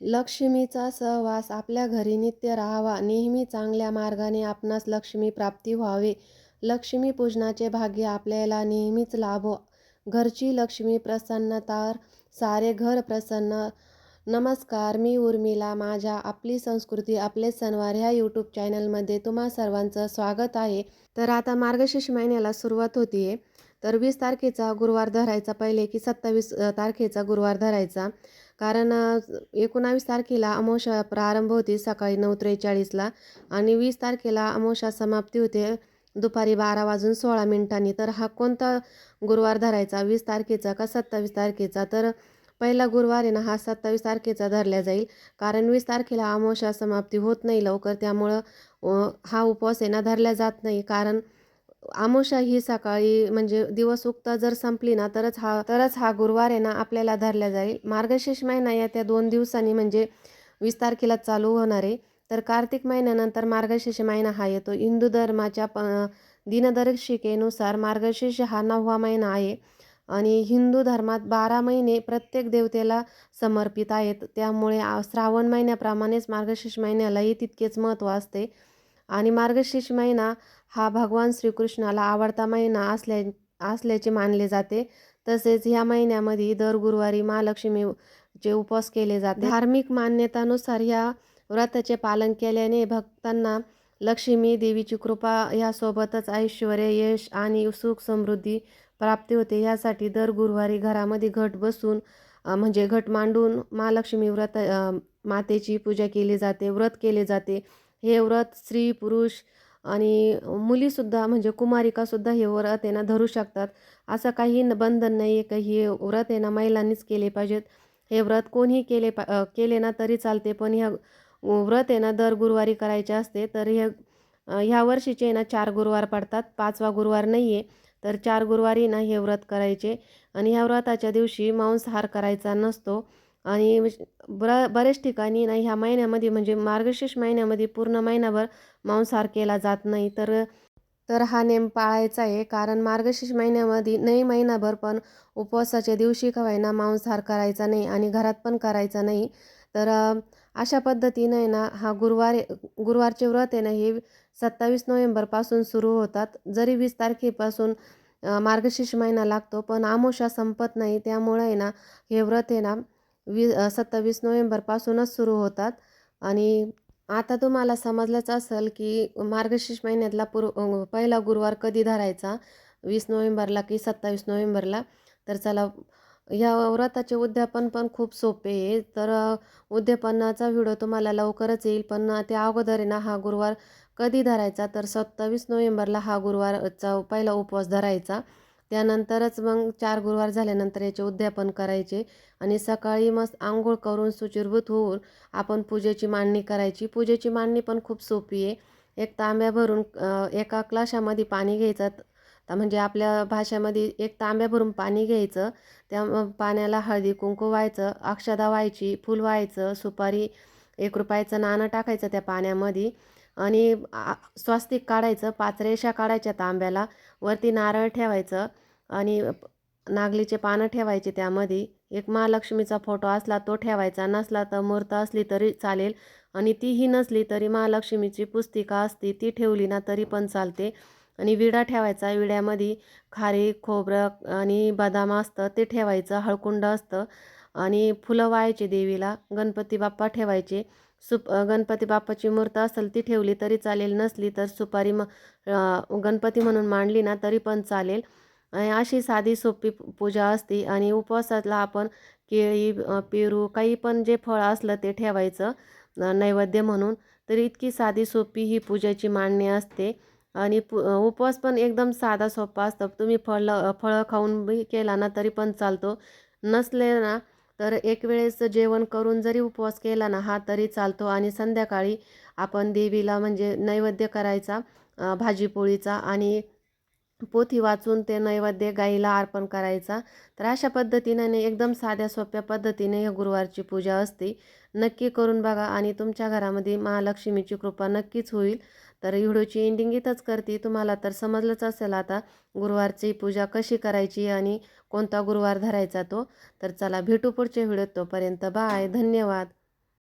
लक्ष्मीचा सहवास आपल्या घरी नित्य राहावा. नेहमी चांगल्या मार्गाने आपणास लक्ष्मी प्राप्ती व्हावे. लक्ष्मी पूजनाचे भाग्य आपल्याला नेहमीच लाभो. घरची लक्ष्मी प्रसन्न तर सारे घर प्रसन्न. नमस्कार, मी उर्मिला. माझ्या आपली संस्कृती आपले सणवार ह्या यूट्यूब चॅनलमध्ये तुम्हा सर्वांचं स्वागत आहे. तर आता मार्गशीर्ष महिन्याला सुरुवात होतीये. तर 20 तारखेचा गुरुवार धरायचा पहिले की 27 तारखेचा गुरुवार धरायचा. कारण 19 तारखेला अमावस्या प्रारंभ होती सकाळी 9:43ला आणि 20 तारखेला अमावस्या समाप्ती होते दुपारी 12:16. तर हा कोणता गुरुवार धरायचा, 20 तारखेचा का 27 तारखेचा? तर पहिला गुरुवार आहे ना, हा 27 तारखेचा धरला जाईल. कारण 20 तारखेला अमावस्या समाप्ती होत नाही लवकर, त्यामुळं हा उपवास आहे ना धरला जात नाही. कारण अमावस्या ही सकाळी म्हणजे दिवस उगता जर संपली ना तरच हा गुरुवार आहे ना आपल्याला धरला जाईल. मार्गशीर्ष महिना येत्या 2 दिवसांनी म्हणजे 20 तारखेला चालू होणार आहे. तर कार्तिक महिन्यानंतर मार्गशीर्ष महिना हा येतो. हिंदू धर्माच्या दिनदर्शिकेनुसार मार्गशीर्ष हा 9वा महिना आहे आणि हिंदू धर्मात 12 महिने प्रत्येक देवतेला समर्पित आहेत. त्यामुळे श्रावण महिन्याप्रमाणेच मार्गशीर्ष महिन्यालाही तितकेच महत्त्व असते. आणि मार्गशीर्ष महिना हा भगवान श्रीकृष्णाला आवडता महिना असल्याचे मानले जाते. तसेच ह्या महिन्यामध्ये दर गुरुवारी महालक्ष्मीचे उपवास केले जाते. धार्मिक मान्यतानुसार ह्या व्रताचे पालन केल्याने भक्तांना लक्ष्मी देवीची कृपा ह्यासोबतच ऐश्वर्य, यश आणि सुख समृद्धी प्राप्ती होते. यासाठी दर गुरुवारी घरामध्ये घट बसून म्हणजे घट मांडून महालक्ष्मी मातेची पूजा केली जाते, व्रत केले जाते. हे व्रत स्त्री, पुरुष आणि मुलीसुद्धा म्हणजे कुमारिकासुद्धा हे व्रत आहे ना धरू शकतात. असं काही बंधन नाही आहे की हे व्रत आहे ना महिलांनीच केले पाहिजेत. हे व्रत कोणीही केले ना तरी चालते, पण ह्या व्रत आहे ना दर गुरुवारी करायचे असते. तर ह्या वर्षीचे ना 4 गुरुवार पडतात, 5वा गुरुवार नाही आहे. तर 4 गुरुवारी ना हे व्रत करायचे आणि ह्या व्रताच्या दिवशी मांसाहार करायचा नसतो. आणि बरेच ठिकाणी ना ह्या महिन्यामध्ये म्हणजे मार्गशीर्ष महिन्यामध्ये पूर्ण महिनाभर मांसाहार केला जात नाही. तर तर हा नेम पाळायचा आहे. कारण मार्गशीर्ष महिन्यामध्ये नाही महिनाभर पण उपवासाच्या दिवशी का होईना मांसाहार करायचा नाही आणि घरात पण करायचा नाही. तर अशा पद्धतीने आहे ना हा गुरुवारचे व्रत आहे ना हे 27 नोव्हेंबरपासून सुरू होतात. जरी 20 तारखेपासून मार्गशीर्ष महिना लागतो, पण अमावस्या संपत नाही. त्यामुळे आहे ना हे व्रत आहे ना 27 नोव्हेंबरपासूनच सुरू होतात. आणि आता तुम्हाला समजलंच असेल की मार्गशीर्ष महिन्यातला पहिला गुरुवार कधी धरायचा, 20 नोव्हेंबरला की 27 नोव्हेंबरला. तर चला, या व्रताचे उद्यापन पण खूप सोपे आहे. तर उद्यापनाचा व्हिडिओ तुम्हाला लवकरच येईल. पण त्या अगोदर आहे ना हा गुरुवार कधी धरायचा, तर 27 नोव्हेंबरला हा गुरुवारचा पहिला उपवास धरायचा. त्यानंतरच मग 4 गुरुवार झाल्यानंतर याचे उद्यापन करायचे आणि सकाळी मस्त आंघोळ करून शुचिर्भूत होऊन आपण पूजेची मांडणी करायची. पूजेची मांडणी पण खूप सोपी आहे. एक तांब्या भरून एका ग्लासामध्ये पाणी घ्यायचं. म्हणजे आपल्या भाषेमध्ये एक तांब्या भरून पाणी घ्यायचं. त्या पाण्याला हळदी कुंकू व्हायचं, अक्षदा व्हायची, फूल व्हायचं, सुपारी, 1 रुपयाचं नाणं टाकायचं त्या पाण्यामध्ये आणि स्वस्तिक काढायचं. 5 रेषा काढायच्या तांब्याला, वरती नारळ ठेवायचं आणि नागलीचे पानं ठेवायचे. त्यामध्ये एक महालक्ष्मीचा फोटो असला तो ठेवायचा, नसला तर मूर्त असली तरी चालेल आणि तीही नसली तरी महालक्ष्मीची पुस्तिका असते ती ठेवली ना तरी पण चालते. आणि विडा ठेवायचा, विड्यामध्ये खारीक, खोबरं आणि बदाम असतं ते ठेवायचं, हळकुंड असतं आणि फुलं व्हायची देवीला. गणपती बाप्पा ठेवायचे. गणपती बाप्पाची मूर्त असेल ती ठेवली तरी चालेल, नसली तर सुपारी गणपती म्हणून मांडली ना तरी पण चालेल. अशी साधी सोपी पूजा असते. आणि उपवासाला आपण केळी, पेरू काही पण जे फळ असलं ते ठेवायचं नैवेद्य म्हणून. तर इतकी साधी सोपी ही पूजेची मांडणी असते. आणि उपवास पण एकदम साधा सोपा असतं. तुम्ही फळं खाऊन बी केला ना तरी पण चालतो. नसले ना तर एक वेळेस जेवण करून जरी उपवास केला ना हा तरी चालतो. आणि संध्याकाळी आपण देवीला म्हणजे नैवेद्य करायचा भाजीपोळीचा आणि पोथी वाचून ते नैवेद्य गाईला अर्पण करायचा. तर अशा पद्धतीने एकदम साध्या सोप्या पद्धतीने या गुरुवारची पूजा असते. नक्की करून बघा आणि तुमच्या घरामध्ये महालक्ष्मीची कृपा नक्कीच होईल. तर व्हिडिओची एंडिंग इथंच करते. तुम्हाला तर समजलंच असेल आता गुरुवारची पूजा कशी करायची आणि कोणता गुरुवार धरायचा तो. तर चला भेटू पुढच्या व्हिडिओत. तोपर्यंत बाय, धन्यवाद.